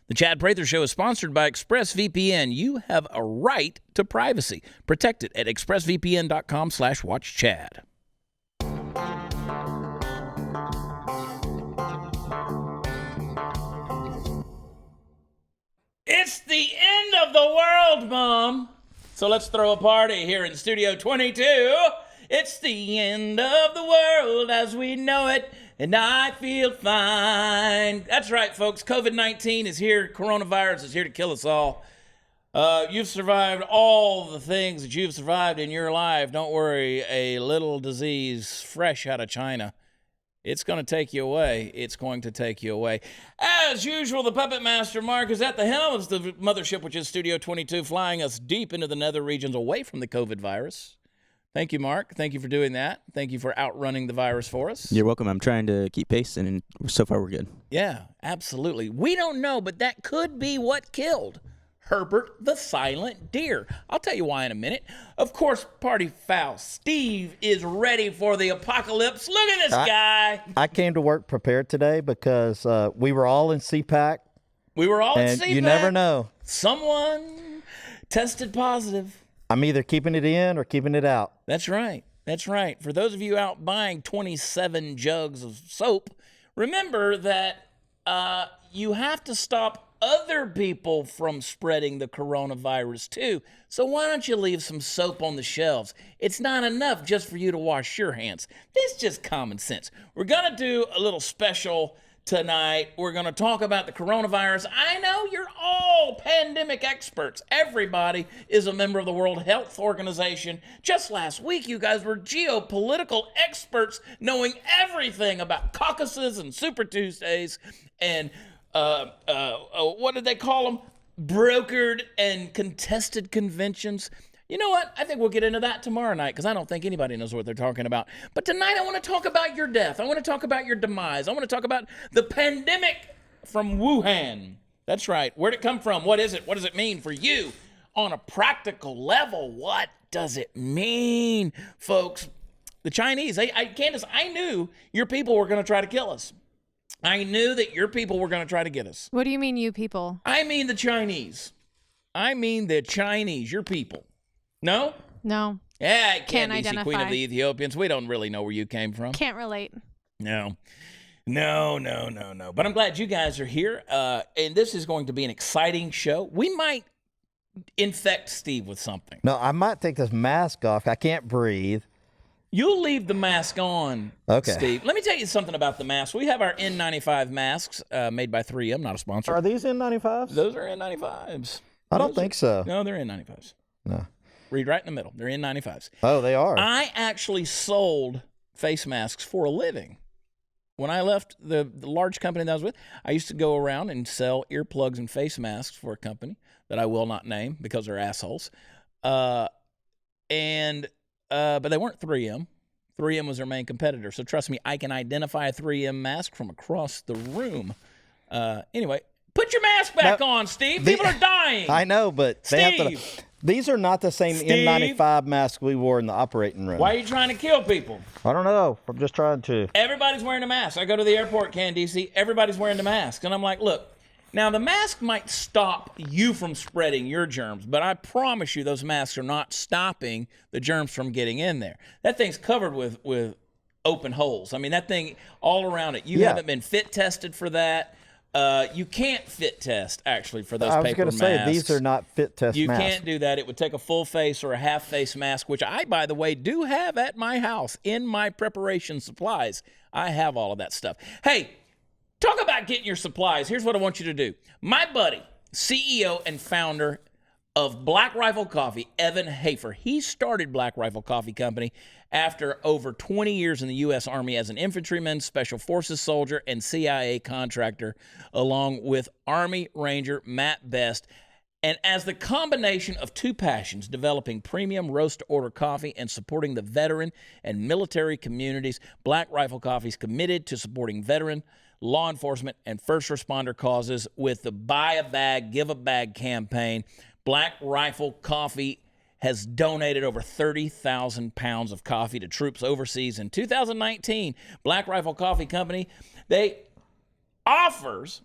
The Chad Prather Show is sponsored by ExpressVPN. You have a right to privacy. Protect it at expressvpn.com/watchchad. It's the end of the world, Mom. So let's throw a party here in Studio 22. It's the end of the world as we know it, and I feel fine. That's right, folks. COVID-19 is here. Coronavirus is here to kill us all. You've survived all the things that you've survived in your life. Don't worry, a little disease fresh out of China. It's going to take you away. It's going to take you away. As usual, the Puppet Master Mark is at the helm of the mothership, which is Studio 22, flying us deep into the nether regions away from the COVID virus. Thank you, Mark. Thank you for doing that. Thank you for outrunning the virus for us. You're welcome. I'm trying to keep pace, and so far we're good. Yeah, absolutely. We don't know, but that could be what killed Herbert the Silent Deer. I'll tell you why in a minute. Of course, party foul. Steve is ready for the apocalypse. Look at this guy. I came to work prepared today because we were all in CPAC. We were all in CPAC. You never know. Someone tested positive. I'm either keeping it in or keeping it out. That's right. That's right. For those of you out buying 27 jugs of soap, remember that you have to stop other people from spreading the coronavirus too. So why don't you leave some soap on the shelves? It's not enough just for you to wash your hands. This is just common sense. We're going to do a little special tonight. We're going to talk about the coronavirus. I know you're all pandemic experts. Everybody is a member of the World Health Organization. Just last week, you guys were geopolitical experts knowing everything about caucuses and Super Tuesdays and what did they call them? Brokered and contested conventions. You know what? I think we'll get into that tomorrow night because I don't think anybody knows what they're talking about. But tonight I want to talk about your death. I want to talk about your demise. I want to talk about the pandemic from Wuhan. That's right. Where'd it come from? What is it? What does it mean for you on a practical level? What does it mean, folks? The Chinese, Candace, I knew your people were going to try to kill us. I knew that your people were going to try to get us. What do you mean, you people? I mean the Chinese. I mean the Chinese, your people. No? No. Yeah, it Can't can't be identify. Queen of the Ethiopians. We don't really know where you came from. Can't relate. No. But I'm glad you guys are here. And this is going to be an exciting show. We might infect Steve with something. No, I might take this mask off. I can't breathe. You'll leave the mask on, Okay. Steve. Let me tell you something about the masks. We have our N95 masks made by 3M, not a sponsor. Are these N95s? Those are N95s. I don't think so. No, they're N95s. No. Read right in the middle. They're N95s. Oh, they are. I actually sold face masks for a living. When I left the large company that I was with, I used to go around and sell earplugs and face masks for a company that I will not name because they're assholes. But they weren't 3M. 3M was their main competitor. So trust me, I can identify a 3M mask from across the room. Anyway, put your mask back on, Steve. People are dying. I know, but they have to. Steve! These are not the same Steve! N95 masks we wore in the operating room. Why are you trying to kill people? I don't know. I'm just trying to. Everybody's wearing a mask. I go to the airport, DC. Everybody's wearing the mask. And I'm like, look, now the mask might stop you from spreading your germs, but I promise you those masks are not stopping the germs from getting in there. That thing's covered with open holes. I mean, that thing all around it. You haven't been fit tested for that. You can't fit test, actually, for those paper masks. I was going to say, these are not fit test masks. You can't do that. It would take a full face or a half face mask, which I, by the way, do have at my house in my preparation supplies. I have all of that stuff. Hey, talk about getting your supplies. Here's what I want you to do. My buddy, CEO and founder of Black Rifle Coffee, Evan Hafer. He started Black Rifle Coffee Company after over 20 years in the U.S. Army as an infantryman, special forces soldier, and CIA contractor, along with Army Ranger Matt Best. And as the combination of two passions, developing premium roast-to-order coffee and supporting the veteran and military communities, Black Rifle Coffee is committed to supporting veteran, law enforcement, and first responder causes with the Buy a Bag, Give a Bag campaign. Black Rifle Coffee has donated over 30,000 pounds of coffee to troops overseas. In 2019, Black Rifle Coffee Company, they offers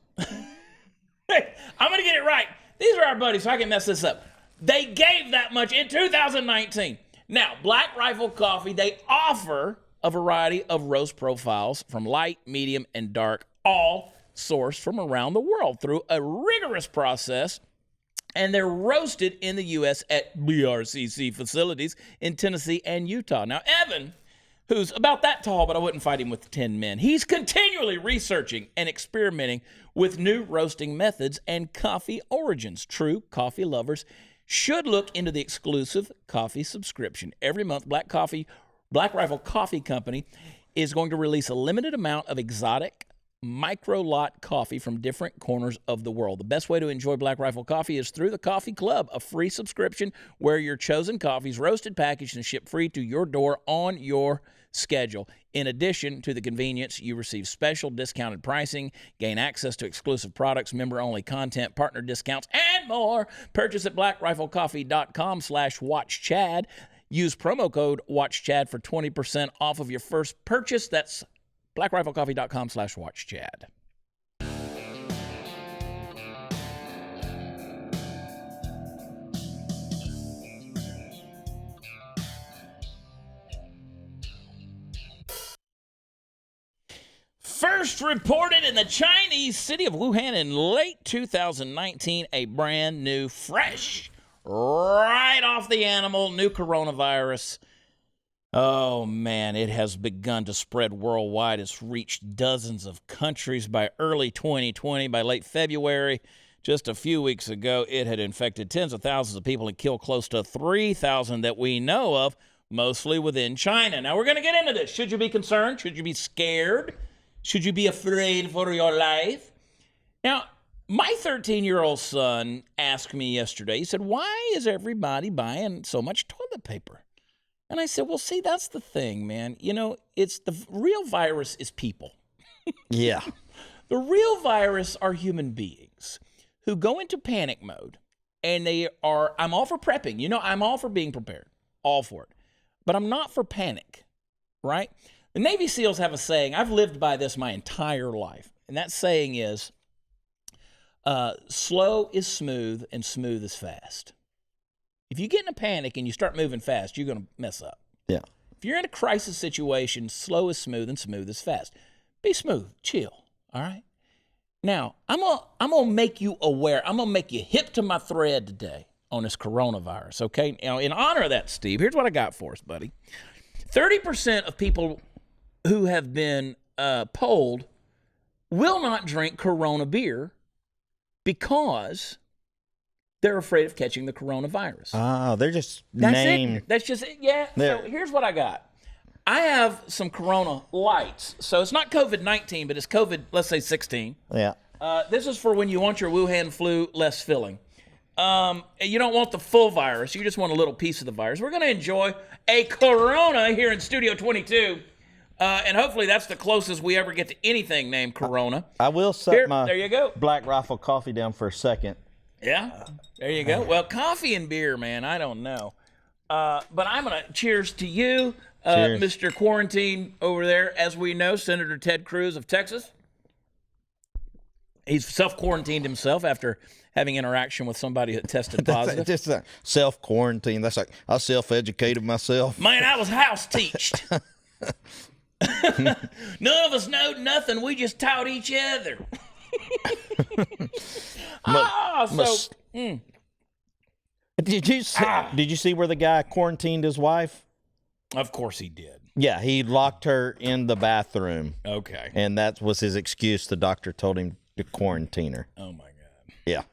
I'm going to get it right. These are our buddies, so I can mess this up. They gave that much in 2019. Now, Black Rifle Coffee, they offer a variety of roast profiles from light, medium, and dark, all sourced from around the world through a rigorous process, and they're roasted in the U.S. at BRCC facilities in Tennessee and Utah. Now, Evan, who's about that tall, but I wouldn't fight him with 10 men, he's continually researching and experimenting with new roasting methods and coffee origins. True coffee lovers should look into the exclusive coffee subscription. Every month, Black Rifle Coffee Company is going to release a limited amount of exotic micro lot coffee from different corners of the world. The best way to enjoy Black Rifle coffee is through the Coffee Club, a free subscription where your chosen coffee is roasted, packaged, and shipped free to your door on your schedule. In addition to the convenience, you receive special discounted pricing, gain access to exclusive products, member-only content, partner discounts, and more. Purchase at blackriflecoffee.com/watchchad. Use promo code WatchChad for 20% off of your first purchase. That's blackriflecoffee.com/watchchad. First reported in the Chinese city of Wuhan in late 2019, a brand new, fresh, right off the animal, new coronavirus. Oh, man, it has begun to spread worldwide. It's reached dozens of countries by early 2020. By late February, just a few weeks ago, it had infected tens of thousands of people and killed close to 3,000 that we know of, mostly within China. Now, we're going to get into this. Should you be concerned? Should you be scared? Should you be afraid for your life? Now, my 13-year-old son asked me yesterday, he said, why is everybody buying so much toilet paper? And I said, well, see, that's the thing, man. You know, it's the real virus is people. Yeah. The real virus are human beings who go into panic mode, and I'm all for prepping. You know, I'm all for being prepared, all for it. But I'm not for panic, right? The Navy SEALs have a saying. I've lived by this my entire life. And that saying is, slow is smooth and smooth is fast. If you get in a panic and you start moving fast, you're going to mess up. Yeah. If you're in a crisis situation, slow is smooth and smooth is fast. Be smooth, chill, all right? Now, I'm gonna make you aware. I'm going to make you hip to my thread today on this coronavirus, okay? Now, in honor of that, Steve, here's what I got for us, buddy. 30% of people who have been polled will not drink Corona beer because they're afraid of catching the coronavirus. Oh, they're just It. That's just it. Yeah. So here's what I got. I have some Corona lights. So it's not COVID-19, but it's COVID, let's say 16. Yeah. This is for when you want your Wuhan flu less filling. You don't want the full virus. You just want a little piece of the virus. We're going to enjoy a Corona here in Studio 22. And hopefully that's the closest we ever get to anything named Corona. I will set there you go. Black Rifle coffee down for a second. Yeah, there you go. Well, coffee and beer, man, I don't know. But I'm going to cheers to you, Cheers. Mr. Quarantine over there. As we know, Senator Ted Cruz of Texas. He's self-quarantined himself after having interaction with somebody that tested positive. Just self-quarantine. That's like I self-educated myself. Man, I was house-teached. None of us know nothing. We just taught each other. Did you see where the guy quarantined his wife? Of course he did. Yeah, he locked her in the bathroom. Okay. And that was his excuse. The doctor told him to quarantine her. Oh, my God. Yeah.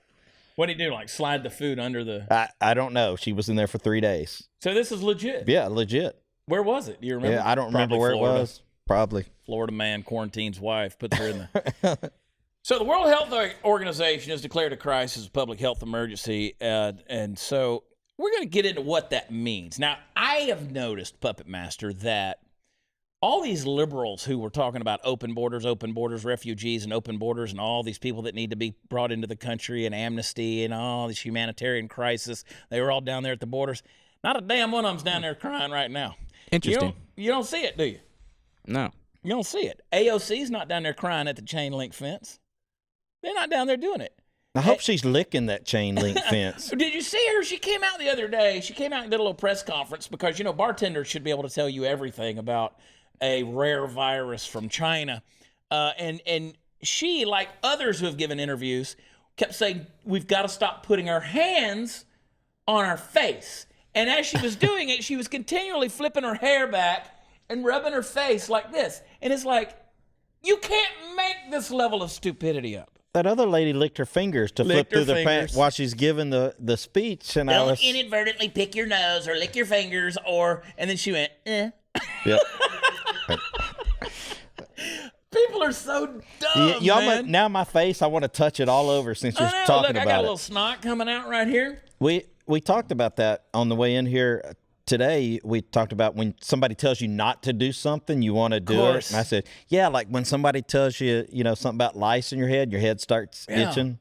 What did he do, like slide the food under the... I don't know. She was in there for 3 days. So this is legit? Yeah, legit. Where was it? Do you remember? Yeah, I don't remember where Florida. it was. Probably. Florida man quarantines wife, puts her in there. So the World Health Organization has declared a crisis, a public health emergency, and so we're going to get into what that means. Now, I have noticed, Puppet Master, that all these liberals who were talking about open borders, refugees and open borders, and all these people that need to be brought into the country and amnesty and all this humanitarian crisis, they were all down there at the borders. Not a damn one of them's down there crying right now. Interesting. You don't see it, do you? No. You don't see it. AOC's not down there crying at the chain link fence. They're not down there doing it. I hope she's licking that chain link fence. Did you see her? She came out the other day. She came out and did a little press conference because, you know, bartenders should be able to tell you everything about a rare virus from China. And she, like others who have given interviews, kept saying, we've got to stop putting our hands on our face. And as she was doing it, she was continually flipping her hair back and rubbing her face like this. And it's like, you can't make this level of stupidity up. That other lady licked her fingers to flip through the pants while she's giving the speech. And Don't inadvertently pick your nose or lick your fingers and then she went, eh. Yep. People are so dumb, man. Now my face, I want to touch it all over since you're talking about it. I got a little snot coming out right here. We talked about that on the way in here today. We talked about when somebody tells you not to do something, you want to do it. And I said, yeah, like when somebody tells you, something about lice in your head starts itching.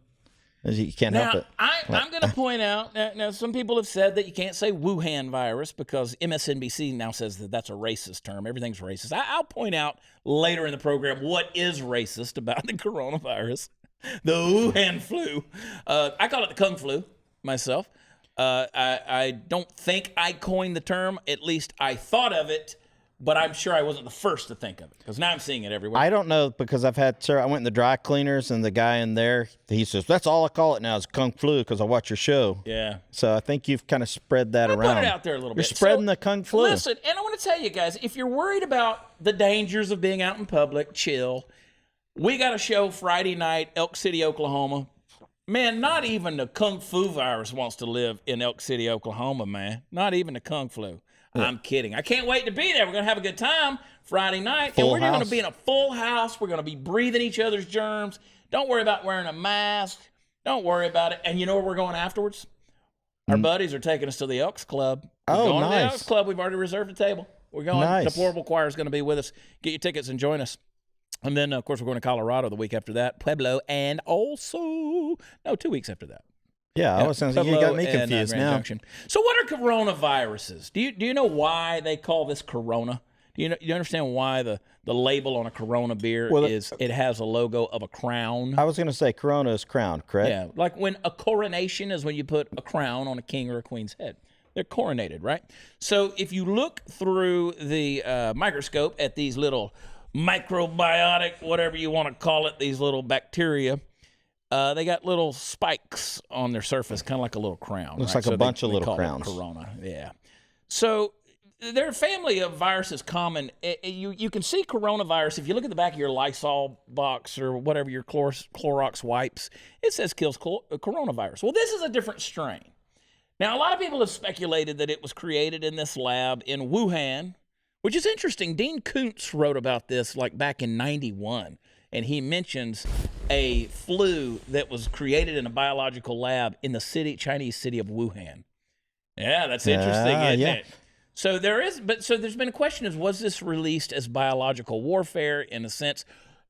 You can't help it. I'm going to point out, now some people have said that you can't say Wuhan virus because MSNBC now says that that's a racist term. Everything's racist. I'll point out later in the program what is racist about the coronavirus, the Wuhan flu. I call it the Kung flu myself. I don't think I coined the term. At least I thought of it, but I'm sure I wasn't the first to think of it because now I'm seeing it everywhere. I don't know because I went in the dry cleaners and the guy in there, he says, that's all I call it now is Kung flu because I watch your show. Yeah. So I think you've kind of spread that around. Put it out there a little bit. You're spreading the Kung flu. Listen, and I want to tell you guys, if you're worried about the dangers of being out in public, chill. We got a show Friday night, Elk City, Oklahoma. Man, not even the Kung Fu virus wants to live in Elk City, Oklahoma, man. Not even the Kung Flu. Yeah. I'm kidding. I can't wait to be there. We're going to have a good time Friday night. And we're going to be in a full house. We're going to be breathing each other's germs. Don't worry about wearing a mask. Don't worry about it. And you know where we're going afterwards? Our buddies are taking us to the Elks Club. We're going to the Elks Club. We've already reserved a table. We're going. Nice. The Deplorable Choir is going to be with us. Get your tickets and join us. And then, of course, we're going to Colorado the week after that, Pueblo, and also, 2 weeks after that. Yeah, I was saying you got me confused now. Junction. So what are coronaviruses? Do you know why they call this Corona? Do you understand why the label on a Corona beer is it has a logo of a crown? I was going to say Corona is crown, correct? Yeah, like when a coronation is when you put a crown on a king or a queen's head. They're coronated, right? So if you look through the microscope at these little microbiotic, whatever you want to call it, these little bacteria, they got little spikes on their surface, kind of like a little crown. Looks like a bunch of little crowns. Corona, yeah. So their family of viruses common. You can see coronavirus if you look at the back of your Lysol box or whatever your Clorox wipes. It says kills coronavirus. Well, this is a different strain. Now, a lot of people have speculated that it was created in this lab in Wuhan, which is interesting. Dean Koontz wrote about this like back in 91, and he mentions a flu that was created in a biological lab in the Chinese city of Wuhan. Yeah, that's interesting, isn't it? So there's been a question was this released as biological warfare in a sense?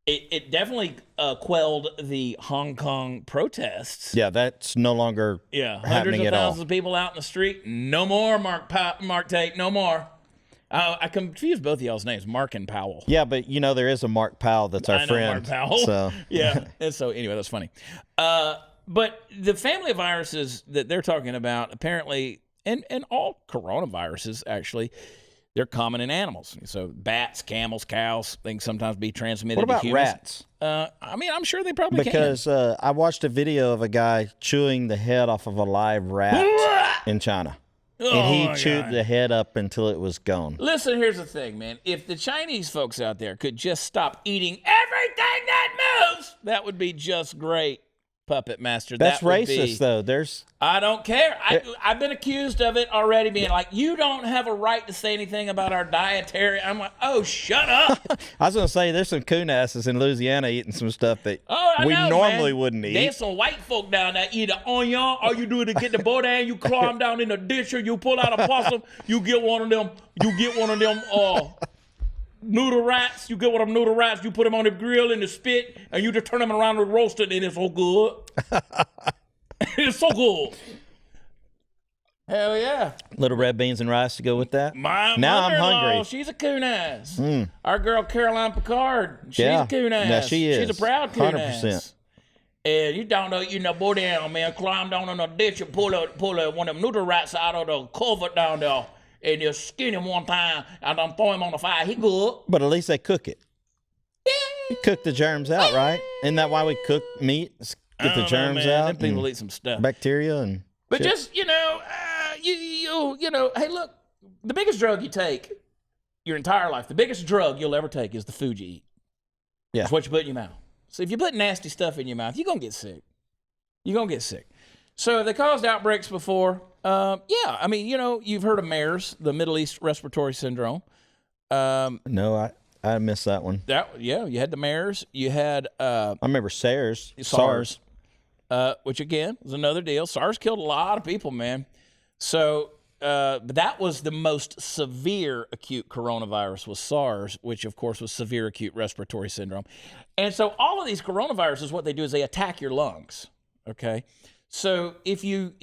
It definitely quelled the Hong Kong protests. Yeah, that's no longer hundreds of thousands of people out in the street. No more, Mark Tate, no more. I confused both of y'all's names, Mark and Powell. Yeah, but there is a Mark Powell that's our friend. Mark Powell. So. Yeah. And so anyway, that's funny. But the family of viruses that they're talking about, apparently, and all coronaviruses actually, they're common in animals. So bats, camels, cows, they can sometimes be transmitted to humans. What about rats? I'm sure they probably can. Because I watched a video of a guy chewing the head off of a live rat in China. And he chewed the head up until it was gone. Listen, here's the thing, man. If the Chinese folks out there could just stop eating everything that moves, that would be just great, Puppet Master. That's racist, though. I don't care. I've been accused of it already, being like, you don't have a right to say anything about our dietary. I'm like, oh, shut up. I was going to say, there's some coon asses in Louisiana eating some stuff that we normally wouldn't eat. There's some white folk down there eat an onion. All you do is get the boudin, you climb down in the ditch, or you pull out a possum, you get one of them noodle rats. You get one of them noodle rats, you put them on the grill in the spit, and you just turn them around and roast it, and it's so good. It's so good. Hell yeah. Little red beans and rice to go with that. Now I'm hungry. She's a coon ass. Our girl Caroline Picard, she's a coon ass. Yeah, she is. She's a proud coon 100%. Ass. And you down there eating that boy down, man. Climb down in the ditch and pull one of them noodle rats out of the culvert down there. And you skin him one time and then throw him on the fire. He good. But at least they cook it. You cook the germs out, right? Isn't that why we cook meat? Get the germs out. Them people eat some stuff. Bacteria and But shit. just, you know, hey, look, the biggest drug you take your entire life, the biggest drug you'll ever take is the food you eat. Yeah. It's what you put in your mouth. So if you put nasty stuff in your mouth, you're going to get sick. You're going to get sick. So they caused outbreaks before. Yeah, I mean, you know, you've heard of MERS, the Middle East Respiratory Syndrome. No, I missed that one. Yeah, you had the MERS. You had I remember SARS. Which again was another deal. SARS killed a lot of people, man. So but that was the most severe acute coronavirus was SARS, which of course was severe acute respiratory syndrome. And so all of these coronaviruses, what they do is they attack your lungs. Okay, so if you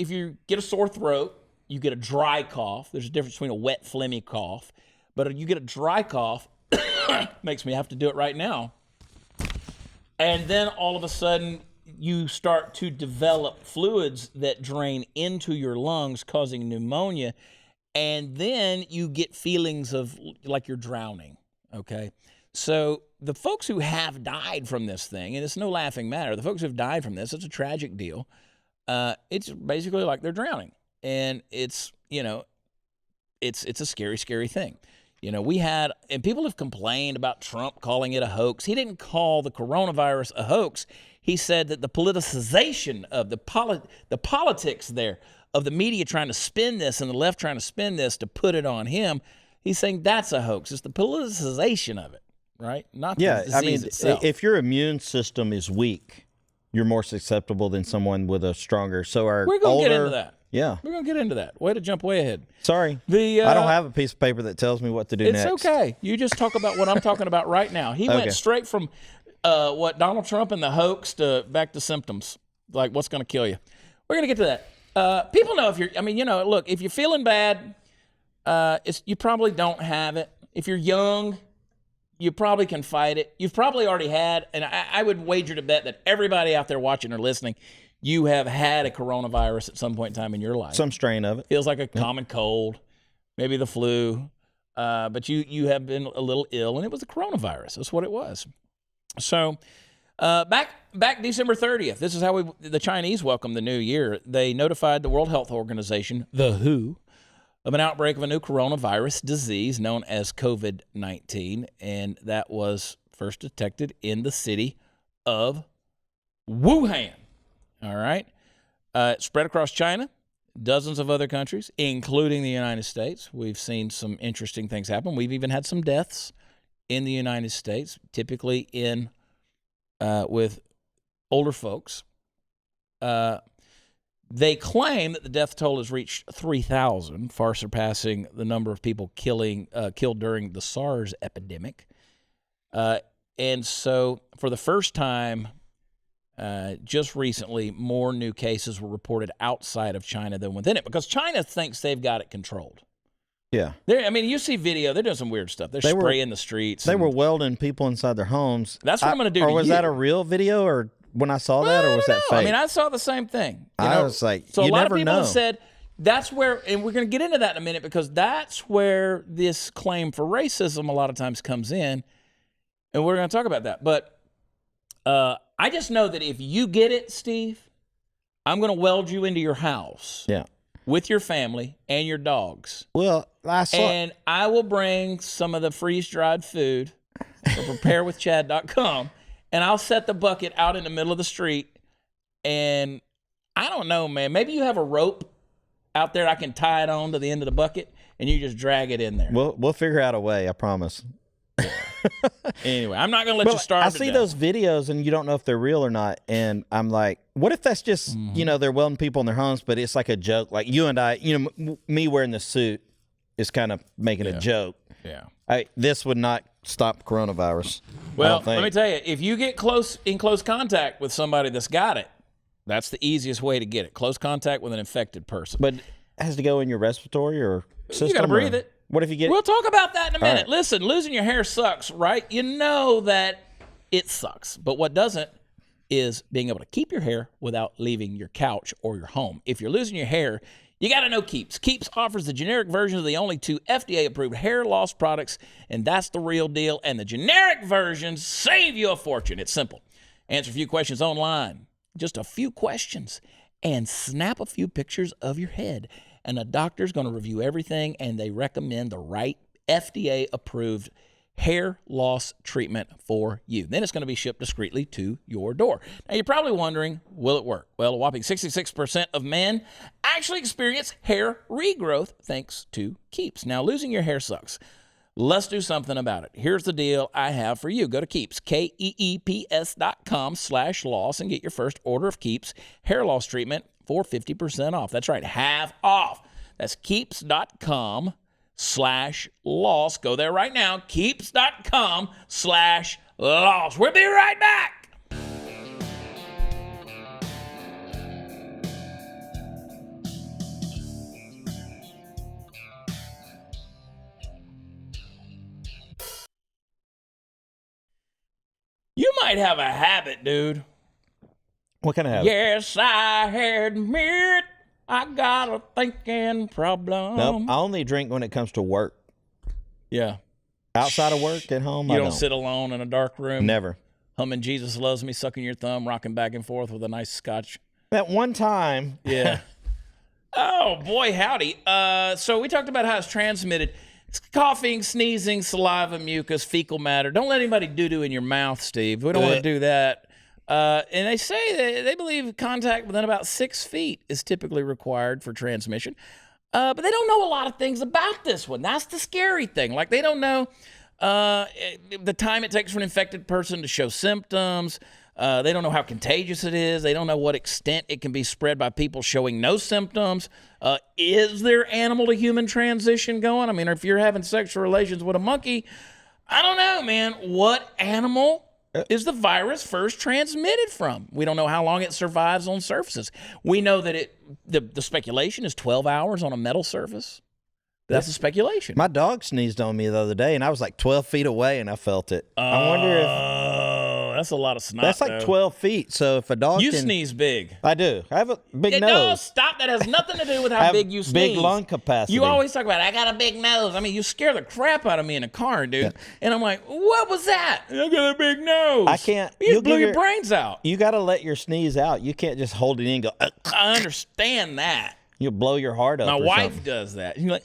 get a sore throat, you get a dry cough. There's a difference between a wet, phlegmy cough, but you get a dry cough. Makes me have to do it right now. And then all of a sudden, you start to develop fluids that drain into your lungs, causing pneumonia. And then you get feelings of like you're drowning, okay? So the folks who have died from this thing, and it's no laughing matter, the folks who have died from this, it's a tragic deal. It's basically like they're drowning. And it's, you know, it's a scary, scary thing. You know, and people have complained about Trump calling it a hoax. He didn't call the coronavirus a hoax. He said that the politicization of the politics there, of the media trying to spin this and the left trying to spin this to put it on him, he's saying that's a hoax. It's the politicization of it, right? Not the disease itself. If your immune system is weak, you're more susceptible than someone with a stronger. So we're going to get into that. Yeah. We're going to get into that. Way to jump way ahead. Sorry. I don't have a piece of paper that tells me what to do next. It's okay. You just talk about what I'm talking about right now. He went straight from Donald Trump and the hoax back to symptoms, like what's going to kill you. We're going to get to that. People know look, if you're feeling bad, you probably don't have it. If you're young, you probably can fight it. You've probably already had, and I would wager to bet that everybody out there watching or listening, you have had a coronavirus at some point in time in your life. Some strain of it. Feels like a common cold, maybe the flu, but you have been a little ill, and it was the coronavirus. That's what it was. So back December 30th, this is how the Chinese welcomed the new year. They notified the World Health Organization, the WHO, of an outbreak of a new coronavirus disease known as COVID-19, and that was first detected in the city of Wuhan. All right. It spread across China, dozens of other countries, including the United States. We've seen some interesting things happen. We've even had some deaths in the United States, typically with older folks. They claim that the death toll has reached 3,000, far surpassing the number of people killed during the SARS epidemic. And so for the first time, just recently, more new cases were reported outside of China than within it, because China thinks they've got it controlled. Yeah. You see video, they're doing some weird stuff. They're spraying the streets. They were welding people inside their homes. That's what I'm going to do Or to was you. that a real video, or when I saw that, or was that fake? I mean, I saw the same thing. I was like, so you a lot never of people know. have said that's where, and we're going to get into that in a minute, because that's where this claim for racism a lot of times comes in, and we're going to talk about that. But I just know that if you get it, Steve, I'm going to weld you into your house. Yeah. With your family and your dogs. Well, and I will bring some of the freeze-dried food from preparewithchad.com, and I'll set the bucket out in the middle of the street. And I don't know, man. Maybe you have a rope out there I can tie it on to the end of the bucket, and you just drag it in there. We'll figure out a way, I promise. Anyway, I'm not going to let you starve I to see death. those videos, and you don't know if they're real or not. And I'm like, what if that's just, they're welding people in their homes, but it's like a joke. Like you and I, me wearing the suit is kind of making a joke. Yeah. This would not stop coronavirus. Well, let me tell you, if you get in close contact with somebody that's got it, that's the easiest way to get it. Close contact with an infected person. But it has to go in your respiratory or system? You got to breathe it. What if you get... We'll talk about that in a minute. Right. Listen, losing your hair sucks, right? You know that it sucks. But what doesn't is being able to keep your hair without leaving your couch or your home. If you're losing your hair, you got to know Keeps. Keeps offers the generic version of the only 2 FDA-approved hair loss products, and that's the real deal. And the generic versions save you a fortune. It's simple. Answer a few questions online, just a few questions, and snap a few pictures of your head. And a doctor's going to review everything, and they recommend the right FDA-approved hair loss treatment for you. Then it's going to be shipped discreetly to your door. Now, you're probably wondering, will it work? Well, a whopping 66% of men actually experience hair regrowth thanks to Keeps. Now, losing your hair sucks. Let's do something about it. Here's the deal I have for you. Go to Keeps, KEEPS.com/loss, and get your first order of Keeps hair loss treatment for 50% off. That's right, half off. That's Keeps.com/loss. Go there right now, Keeps.com/loss. We'll be right back. You might have a habit, dude. What kind of habit? Yes, I admit I got a thinking problem. Nope, I only drink when it comes to work. Yeah. Outside of work, at home, You I don't sit alone in a dark room. Never. Humming Jesus Loves Me, sucking your thumb, rocking back and forth with a nice scotch. At one time. Yeah. Oh, boy, howdy. So we talked about how it's transmitted. It's coughing, sneezing, saliva, mucus, fecal matter. Don't let anybody doo-doo in your mouth, Steve. We don't want to do that. And they say they believe contact within about 6 feet is typically required for transmission. But they don't know a lot of things about this one. That's the scary thing. Like, they don't know the time it takes for an infected person to show symptoms. They don't know how contagious it is. They don't know what extent it can be spread by people showing no symptoms. Is there animal-to-human transition going? I mean, if you're having sexual relations with a monkey, I don't know, man. What animal is the virus first transmitted from? We don't know how long it survives on surfaces. We know that the speculation is 12 hours on a metal surface. That's a speculation. My dog sneezed on me the other day, and I was like 12 feet away, and I felt it. I wonder if... that's a lot of snot, That's like 12 feet, so if a dog You can... sneeze big. I do. I have a big nose. No, stop. That has nothing to do with I how have big you sneeze. big lung capacity. You always talk about, I got a big nose. I mean, you scare the crap out of me in a car, dude. Yeah. And I'm like, what was that? I got a big nose. I can't... You blew your brains out. You got to let your sneeze out. You can't just hold it in and go... I understand that. You'll blow your heart up. My wife something. does that. You're like...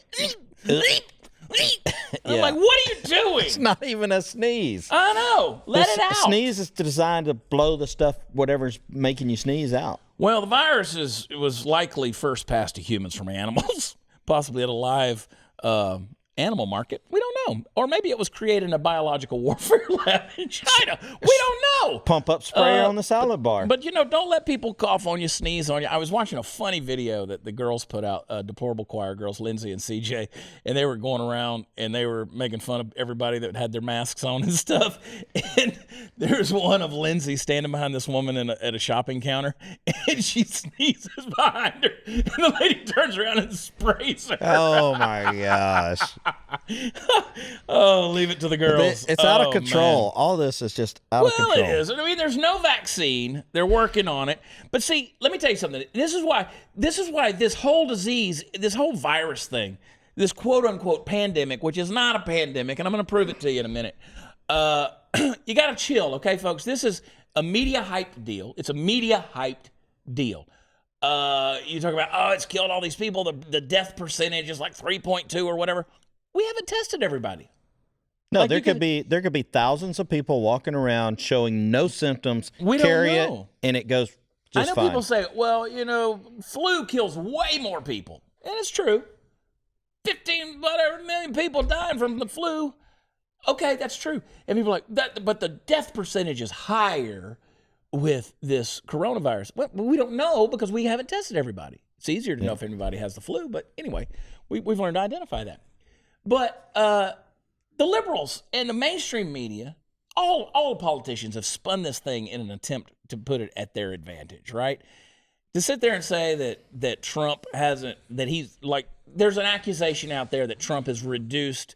I'm like, what are you doing? It's not even a sneeze. I know. Let it out. Sneeze is designed to blow the stuff, whatever's making you sneeze out. Well, the virus was likely first passed to humans from animals, possibly at a live animal market. We don't know. Or maybe it was created in a biological warfare lab in China. We don't know. Pump up sprayer on the salad bar. But, don't let people cough on you, sneeze on you. I was watching a funny video that the girls put out, Deplorable Choir girls, Lindsay and CJ, and they were going around and they were making fun of everybody that had their masks on and stuff. And there's one of Lindsay standing behind this woman at a shopping counter, and she sneezes behind her, and the lady turns around and sprays her. Oh, my gosh. Oh, leave it to the girls. It's out of control. Man. All this is just out of control. Well, it is. I mean, there's no vaccine. They're working on it. But see, let me tell you something. This is why this whole disease, this whole virus thing, this quote-unquote pandemic, which is not a pandemic, and I'm going to prove it to you in a minute. You got to chill, okay, folks? This is a media-hyped deal. It's a media-hyped deal. You talk about, it's killed all these people. The death percentage is like 3.2 or whatever. We haven't tested everybody. No, like there could be thousands of people walking around showing no symptoms. We carry don't know. It, and it goes just I know fine. People say, well, flu kills way more people. And it's true. 15 million people dying from the flu. Okay, that's true. And people are like, but the death percentage is higher with this coronavirus. Well, we don't know because we haven't tested everybody. It's easier to know if everybody has the flu. But anyway, we've learned to identify that. But the liberals and the mainstream media, all politicians have spun this thing in an attempt to put it at their advantage, right? To sit there and say that Trump hasn't, that he's like, there's an accusation out there that Trump has reduced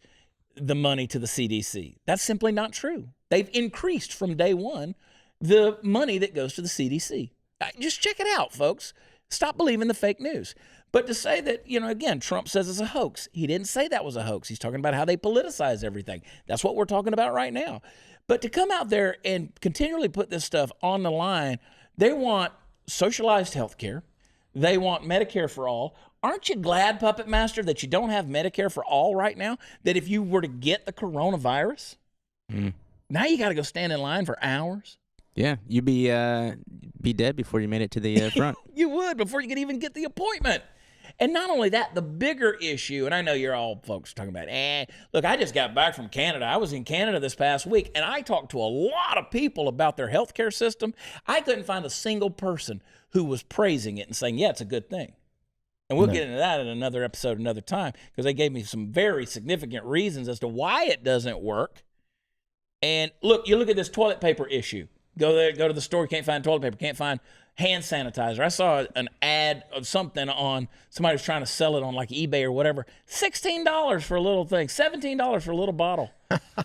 the money to the CDC. That's simply not true. They've increased from day one the money that goes to the CDC. Just check it out, folks. Stop believing the fake news. But to say that, again, Trump says it's a hoax. He didn't say that was a hoax. He's talking about how they politicize everything. That's what we're talking about right now. But to come out there and continually put this stuff on the line, they want socialized health care. They want Medicare for all. Aren't you glad, Puppet Master, that you don't have Medicare for all right now? That if you were to get the coronavirus, now you got to go stand in line for hours? Yeah, you'd be dead before you made it to the front. You would, before you could even get the appointment. And not only that, the bigger issue, and I know you're all folks talking about, look, I just got back from Canada. I was in Canada this past week, and I talked to a lot of people about their healthcare system. I couldn't find a single person who was praising it and saying, yeah, it's a good thing. And we'll get into that in another episode another time, because they gave me some very significant reasons as to why it doesn't work. And look, you look at this toilet paper issue. Go there, go to the store, can't find toilet paper, can't find hand sanitizer. I saw an ad of something on, somebody was trying to sell it on like eBay or whatever. $16 for a little thing, $17 for a little bottle.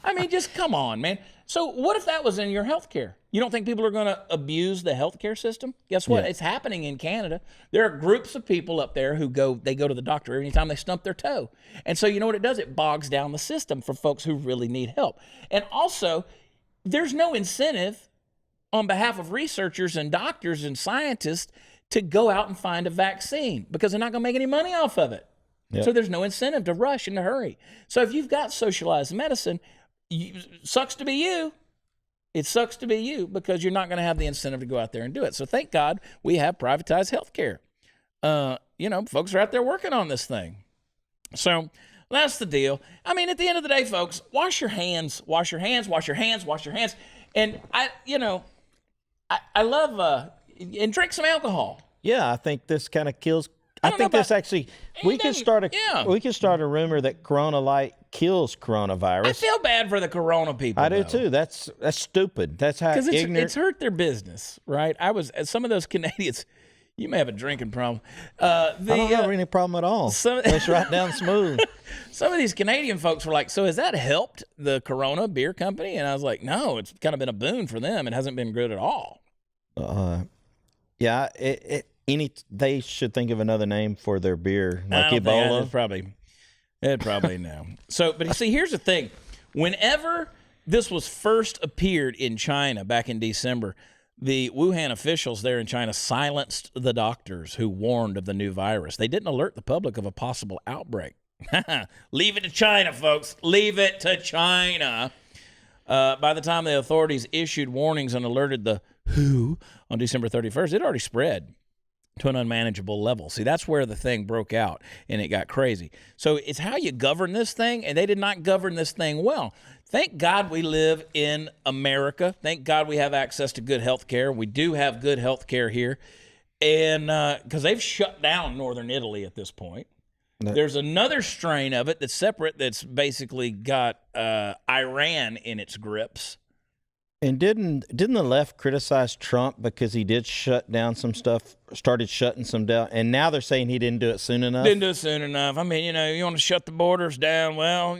I mean, just come on, man. So what if that was in your health care? You don't think people are going to abuse the healthcare system? Guess what? Yeah. It's happening in Canada. There are groups of people up there who go to the doctor every time they stump their toe. And so you know what it does? It bogs down the system for folks who really need help. And also, there's no incentive on behalf of researchers and doctors and scientists to go out and find a vaccine, because they're not going to make any money off of it. Yep. So there's no incentive to rush and to hurry. So if you've got socialized medicine, sucks to be you. It sucks to be you, because you're not going to have the incentive to go out there and do it. So thank God we have privatized health care. Folks are out there working on this thing. So that's the deal. I mean, at the end of the day, folks, wash your hands, wash your hands, wash your hands, wash your hands. And I love, and drink some alcohol. Yeah, I think this kind of kills. I think this actually, we can start a rumor that Corona Light kills coronavirus. I feel bad for the Corona people. I do too. That's stupid. That's how ignorant. It's hurt their business, right? Some of those Canadians. You may have a drinking problem. I don't have any problem at all. It's right down smooth. Some of these Canadian folks were like, so has that helped the Corona beer company? And I was like, no, it's kind of been a boon for them. It hasn't been good at all. Yeah, they should think of another name for their beer, like Ebola. It'd probably no. So, but you see, here's the thing. Whenever this was first appeared in China back in December, the Wuhan officials there in China silenced the doctors who warned of the new virus. They didn't alert the public of a possible outbreak. Leave it to China, folks. Leave it to China. By the time the authorities issued warnings and alerted the WHO on December 31st, it already spread to an unmanageable level. See, that's where the thing broke out, and it got crazy. So it's how you govern this thing, and they did not govern this thing well. Thank God we live in America. Thank God we have access to good health care. We do have good health care here, and because they've shut down northern Italy at this point. There's another strain of it that's separate that's basically got Iran in its grips. And didn't the left criticize Trump because he did shut down some stuff, started shutting some down, and now they're saying he didn't do it soon enough? Didn't do it soon enough. I mean, you want to shut the borders down? Well,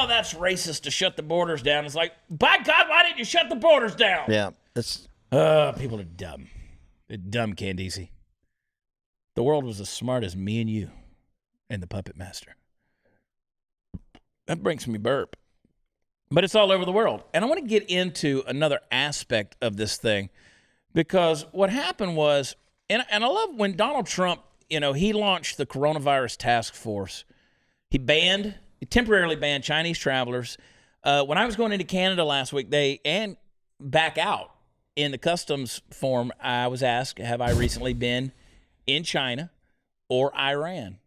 that's racist to shut the borders down. It's like, by God, why didn't you shut the borders down? Yeah. It's people are dumb. They're dumb, Candice. The world was as smart as me and you and the Puppet Master. That brings me burp. But it's all over the world. And I want to get into another aspect of this thing, because what happened was, and I love when Donald Trump, he launched the coronavirus task force. He temporarily banned Chinese travelers. When I was going into Canada last week, and back out in the customs form, I was asked, have I recently been in China or Iran?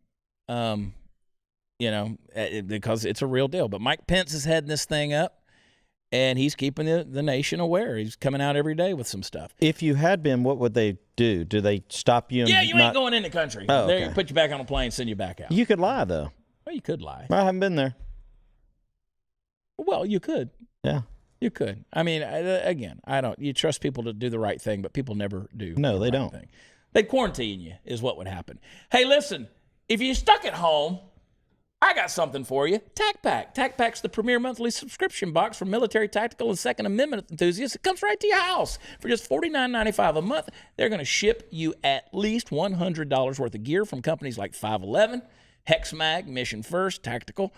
Because it's a real deal. But Mike Pence is heading this thing up, and he's keeping the nation aware. He's coming out every day with some stuff. If you had been, what would they do? Do they stop you? Yeah, you ain't going in the country. Oh, okay. They put you back on a plane, send you back out. You could lie, though. Well, you could lie. I haven't been there. Well, you could. Yeah. You could. I mean, again, you trust people to do the right thing, but people never do. No, they don't. They'd quarantine you is what would happen. Hey, listen, if you're stuck at home, I got something for you. Tac Pack. Tac Pack's the premier monthly subscription box for military, tactical, and Second Amendment enthusiasts. It comes right to your house for just $49.95 a month. They're going to ship you at least $100 worth of gear from companies like 511, HexMag, Mission First, Tactical,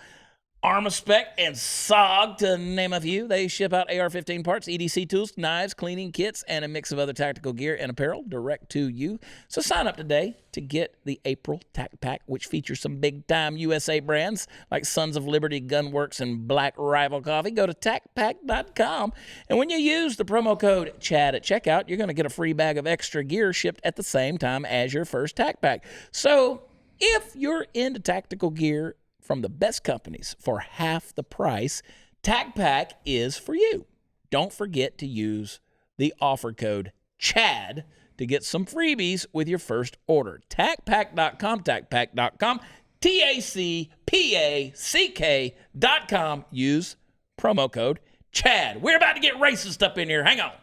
Armaspec, and SOG, to name a few. They ship out AR-15 parts, EDC tools, knives, cleaning kits, and a mix of other tactical gear and apparel direct to you. So sign up today to get the April Tac Pack, which features some big-time USA brands like Sons of Liberty, Gunworks, and Black Rifle Coffee. Go to tacpack.com, and when you use the promo code CHAD at checkout, you're going to get a free bag of extra gear shipped at the same time as your first Tac Pack. So if you're into tactical gear from the best companies for half the price, Tac Pack is for you. Don't forget to use the offer code CHAD to get some freebies with your first order. TacPack.com, TacPack.com, TACPACK.com. Use promo code CHAD. We're about to get racist up in here. Hang on.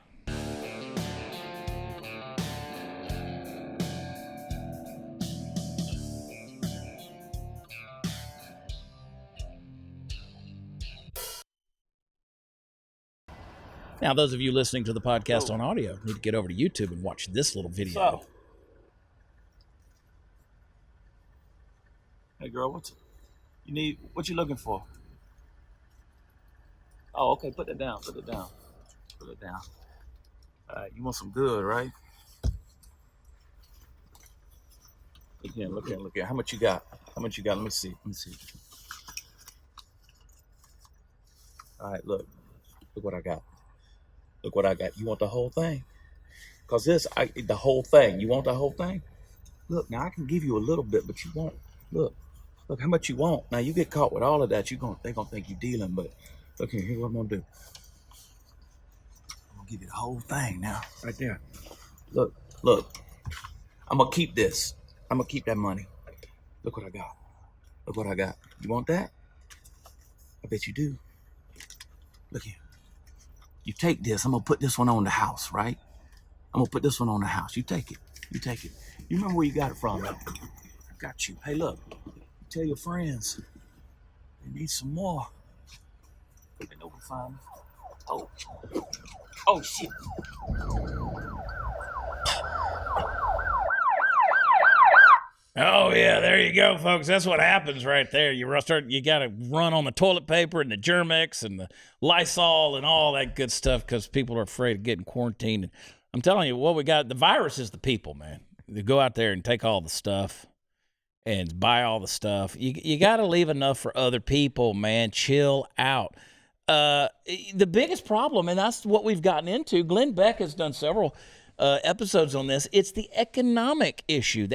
Now, those of you listening to the podcast on audio need to get over to YouTube and watch this little video. So, hey girl, what you looking for? Oh, okay, put it down. All right, you want some good, right? Look here. How much you got? Let me see. All right, look what I got. You want the whole thing? Cause the whole thing. You want the whole thing? Look, now I can give you a little bit, but you won't. Look how much you want. Now you get caught with all of that, they're gonna think you're dealing. But look here, here's what I'm gonna do. I'm gonna give you the whole thing now, right there. Look. I'm gonna keep this. I'm gonna keep that money. Look what I got. You want that? I bet you do. Look here. You take this. I'm going to put this one on the house, right? You take it. You remember where you got it from, though? I got you. Hey, look. Tell your friends. They need some more. They know we find them. Oh, shit. Oh, yeah, there you go, folks. That's what happens right there. You got to run on the toilet paper and the Germex and the Lysol and all that good stuff because people are afraid of getting quarantined. And I'm telling you, what we got, the virus is the people, man. They go out there and take all the stuff and buy all the stuff. You got to leave enough for other people, man. Chill out. The biggest problem, and that's what we've gotten into, Glenn Beck has done several episodes on this, it's the economic issue.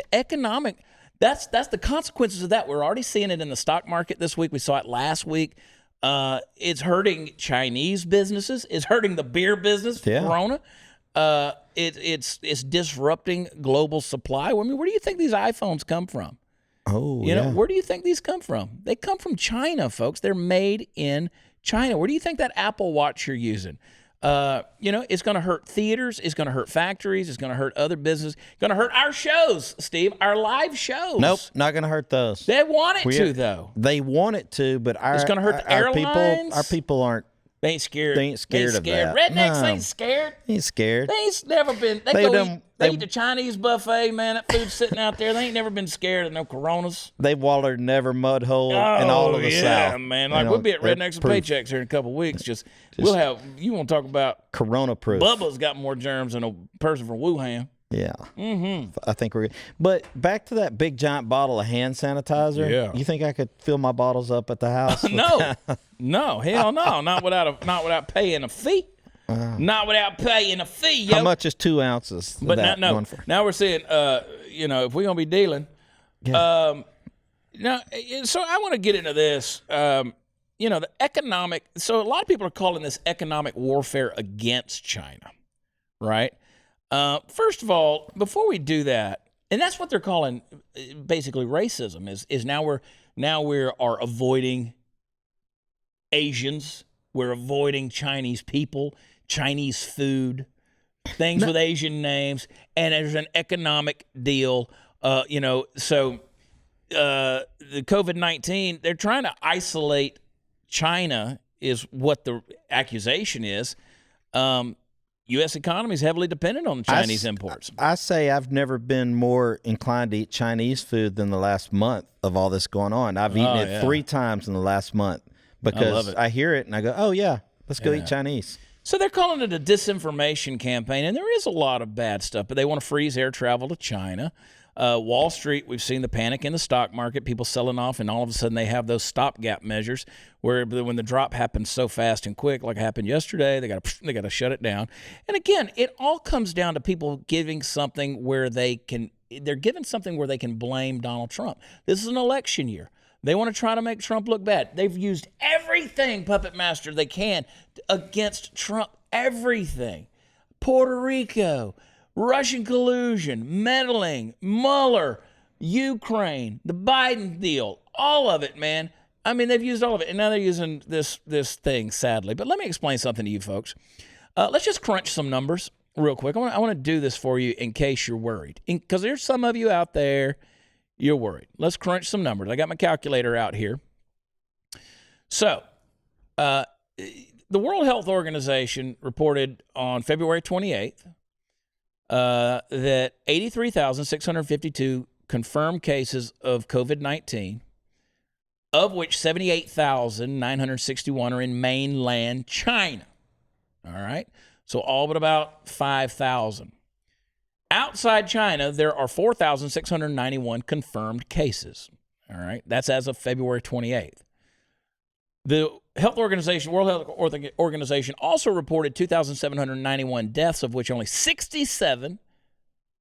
That's the consequences of that. We're already seeing it in the stock market this week. We saw it last week. It's hurting Chinese businesses. It's hurting the beer business, Yeah. Corona. It's disrupting global supply. I mean, where do you think these iPhones come from? Oh, You know, where do you think these come from? They come from China, folks. They're made in China. Where do you think that Apple Watch you're using? It's going to hurt theaters. It's going to hurt factories. It's going to hurt other businesses. It's going to hurt our shows, Steve, our live shows. Nope, not going to hurt those. They want it to, though. They want it to, but It's going to hurt the airlines. Our people aren't. They ain't scared. They ain't scared of that. Rednecks No. ain't scared. They ain't scared. They ain't never been. They eat the Chinese buffet, man. That food's sitting out there. They ain't never been scared of no coronas. They've wallered in every mud hole in all of the South. Yeah, man. Like, we'll be at Rednecks and Paychecks here in a couple of weeks. We'll have, you want to talk about Corona proof. Bubba's got more germs than a person from Wuhan. Yeah. Mm-hmm. I think but back to that big giant bottle of hand sanitizer. Yeah. You think I could fill my bottles up at the house? No, hell no. Not without paying a fee. Not without paying a fee, yo. How much is 2 ounces? But now we're saying, if we're gonna be dealing, so I want to get into this. The economic. So a lot of people are calling this economic warfare against China, right? First of all, before we do that, and that's what they're calling basically racism is now we are avoiding Asians, we're avoiding Chinese people, Chinese food, things with Asian names, and there's an economic deal. So the COVID-19, they're trying to isolate China is what the accusation is. U.S. economy is heavily dependent on the Chinese imports. I say I've never been more inclined to eat Chinese food than the last month of all this going on. I've eaten it 3 times in the last month because I hear it and I go, oh, yeah, let's go eat Chinese. So they're calling it a disinformation campaign, and there is a lot of bad stuff, but they want to freeze air travel to China. Wall Street, we've seen the panic in the stock market, people selling off, and all of a sudden they have those stopgap measures where when the drop happens so fast and quick, like it happened yesterday, they got to shut it down. And again, it all comes down to people giving something where they're giving something where they can blame Donald Trump. This is an election year. They want to try to make Trump look bad. They've used everything, Puppet Master, they can against Trump. Everything. Puerto Rico, Russian collusion, meddling, Mueller, Ukraine, the Biden deal, all of it, man. I mean, they've used all of it, and now they're using this thing, sadly. But let me explain something to you folks. Let's just crunch some numbers real quick. I want to do this for you in case you're worried, because there's some of you out there, you're worried. Let's crunch some numbers. I got my calculator out here. So, the World Health Organization reported on February 28th that 83,652 confirmed cases of COVID-19, of which 78,961 are in mainland China. All right? So all but about 5,000. Outside China, there are 4,691 confirmed cases. All right? That's as of February 28th. The Health Organization, World Health Organization, also reported 2,791 deaths, of which only 67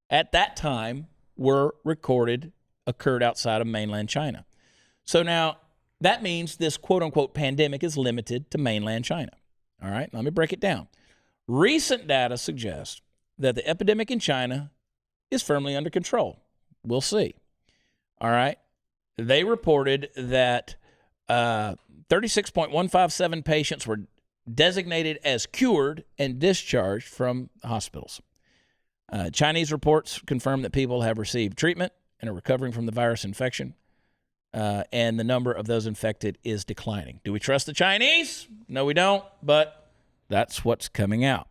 at that time were occurred outside of mainland China. So now that means this quote-unquote pandemic is limited to mainland China. All right, let me break it down. Recent data suggests that the epidemic in China is firmly under control. We'll see. All right, they reported that 36.157 patients were designated as cured and discharged from hospitals. Chinese reports confirm that people have received treatment and are recovering from the virus infection, and the number of those infected is declining. Do we trust the Chinese? No, we don't, but that's what's coming out.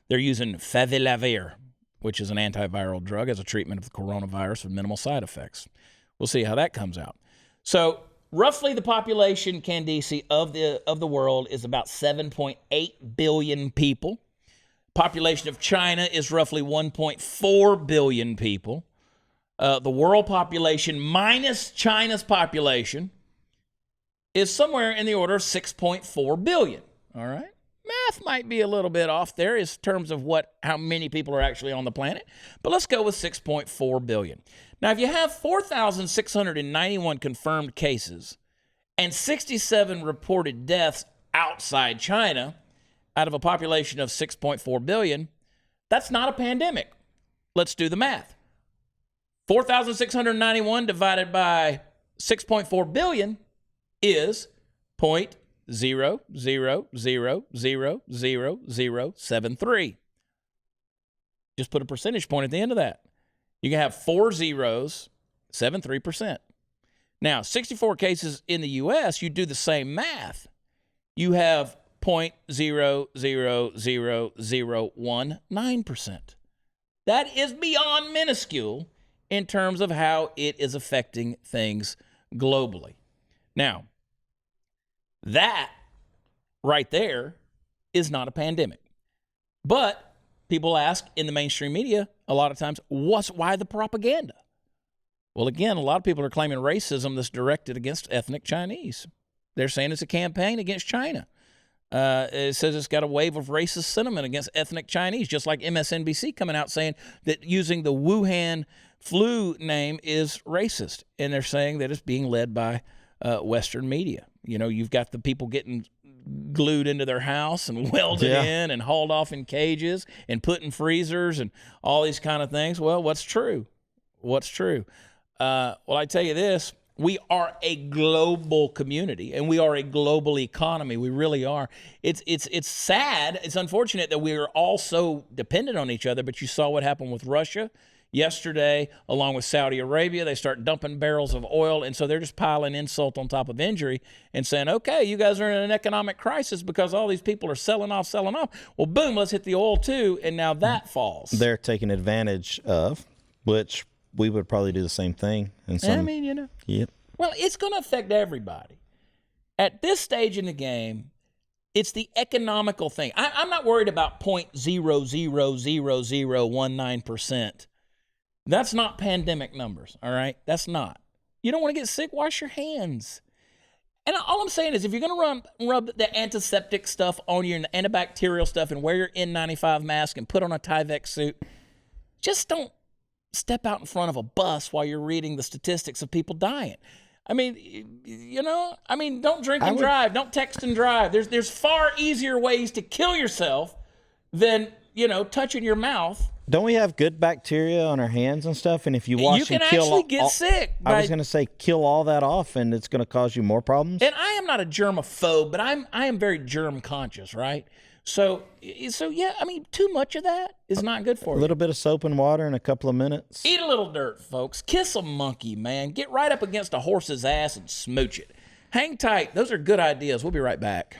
They're using favipiravir, which is an antiviral drug, as a treatment of the coronavirus with minimal side effects. We'll see how that comes out. So, roughly, the population, Candice, of the world is about 7.8 billion people. Population of China is roughly 1.4 billion people. The world population minus China's population is somewhere in the order of 6.4 billion. All right? Math might be a little bit off there in terms of how many people are actually on the planet, but let's go with 6.4 billion. Now, if you have 4,691 confirmed cases and 67 reported deaths outside China out of a population of 6.4 billion, that's not a pandemic. Let's do the math. 4,691 divided by 6.4 billion is 0.00000073. Just put a percentage point at the end of that. You can have 4 zeros, 73%. Now, 64 cases in the U.S., you do the same math. You have 0.000019%. That is beyond minuscule in terms of how it is affecting things globally. Now, that right there is not a pandemic. But people ask in the mainstream media a lot of times, why the propaganda? Well, again, a lot of people are claiming racism that's directed against ethnic Chinese. They're saying it's a campaign against China. It says it's got a wave of racist sentiment against ethnic Chinese, just like MSNBC coming out saying that using the Wuhan flu name is racist. And they're saying that it's being led by Western media. You know, you've got the people getting glued into their house and welded in and hauled off in cages and put in freezers and all these kind of things. Well, what's true? What's true? Well, I tell you this, we are a global community and we are a global economy. We really are. It's sad. It's unfortunate that we are all so dependent on each other, but you saw what happened with Russia. yesterday, along with Saudi Arabia. They start dumping barrels of oil, and so they're just piling insult on top of injury and saying, okay, you guys are in an economic crisis because all these people are selling off. Well, boom, let's hit the oil too, and now that falls. They're taking advantage of, which we would probably do the same thing. And I mean, you know. Yep. Well, it's going to affect everybody. At this stage in the game, it's the economical thing. I'm not worried about 0.0000019%. That's not pandemic numbers, all right? That's not. You don't want to get sick, wash your hands. And all I'm saying is if you're going to rub the antiseptic stuff on you and the antibacterial stuff and wear your N95 mask and put on a Tyvek suit, just don't step out in front of a bus while you're reading the statistics of people dying. I mean, you know, don't drink and drive. Don't text and drive. There's far easier ways to kill yourself than, you know, touching your mouth. Don't we have good bacteria on our hands and stuff? And if you wash you and can kill actually get sick. I was going to say kill all that off, and it's going to cause you more problems. And I am not a germaphobe, but I am very germ conscious, right? So yeah, I mean, too much of that is not good for you. A little bit of soap and water in a couple of minutes. Eat a little dirt, folks. Kiss a monkey, man. Get right up against a horse's ass and smooch it. Hang tight. Those are good ideas. We'll be right back.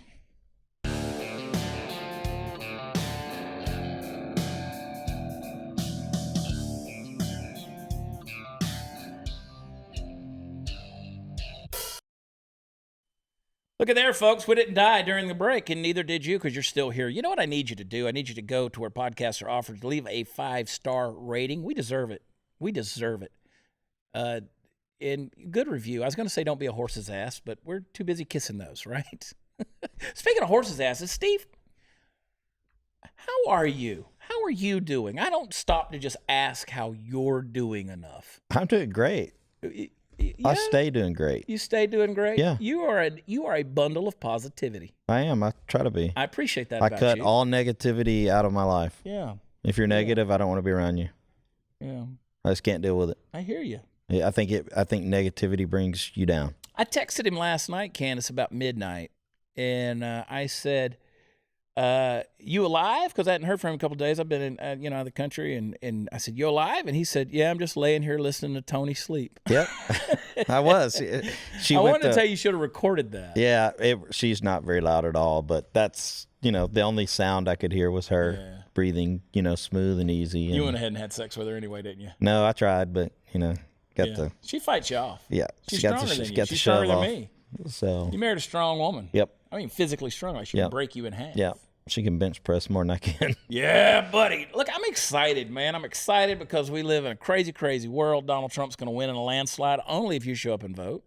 Look at there, folks. We didn't die during the break, and neither did you because you're still here. You know what I need you to do? I need you to go to where podcasts are offered to leave a 5-star rating. We deserve it. We deserve it. And good review. I was going to say don't be a horse's ass, but we're too busy kissing those, right? Speaking of horse's asses, Steve, how are you? How are you doing? I don't stop to just ask how you're doing enough. I'm doing great. Yeah, I stay doing great. You stay doing great? Yeah. You are a bundle of positivity. I am. I try to be. I appreciate that I about cut you. all negativity out of my life. Yeah. If you're negative, I don't want to be around you. Yeah. I just can't deal with it. I hear you. Yeah, I think negativity brings you down. I texted him last night, Candace, about midnight, and I said, you alive? Because I hadn't heard from him a couple of days. I've been in, out of the country, and I said, you alive? And he said, yeah, I'm just laying here listening to Tony sleep. Yep, I was. I wanted to tell you should have recorded that. Yeah, she's not very loud at all, but that's, the only sound I could hear was her breathing, smooth and easy. You went ahead and had sex with her anyway, didn't you? No, I tried, but, She fights you off. Yeah. She's stronger than you. She's stronger than me. So. You married a strong woman. Yep. I mean, physically strong. Like she can break you in half. Yeah. She can bench press more than I can. Yeah, buddy. Look, I'm excited, man. I'm excited because we live in a crazy, crazy world. Donald Trump's going to win in a landslide only if you show up and vote.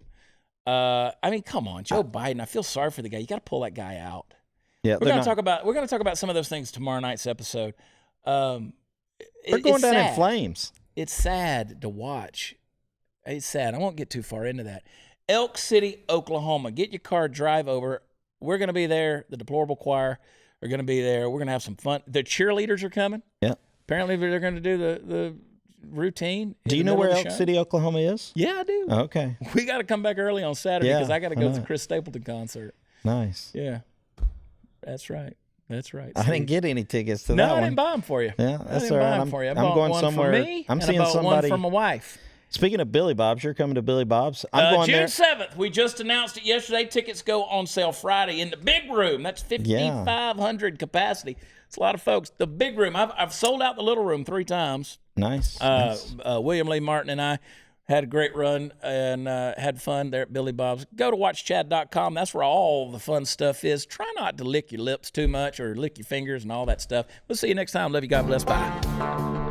I mean, come on, Joe Biden. I feel sorry for the guy. You got to pull that guy out. Yeah, we're going to talk about some of those things tomorrow night's episode. They're going down in flames. It's sad to watch. It's sad. I won't get too far into that. Elk City, Oklahoma. Get your car, drive over. We're going to be there. The Deplorable Choir are going to be there. We're going to have some fun. The cheerleaders are coming. Yeah. Apparently they're going to do the routine. Do you know where Elk City, Oklahoma is? Yeah, I do. Okay. We got to come back early on Saturday because I got to go to the Chris Stapleton concert. Nice. Yeah. That's right. That's right. I didn't get any tickets to that one. No, I didn't buy them for you. Yeah, that's all right. I'm going somewhere. For me, I'm and seeing I bought somebody. one for my wife. Speaking of Billy Bob's, you're coming to Billy Bob's. I'm going June there. 7th. We just announced it yesterday. Tickets go on sale Friday in the big room. That's 5,500 capacity. It's a lot of folks. The big room. I've sold out the little room 3 times. Nice. William Lee Martin and I had a great run and had fun there at Billy Bob's. Go to watchchad.com. That's where all the fun stuff is. Try not to lick your lips too much or lick your fingers and all that stuff. We'll see you next time. Love you. God bless. Bye.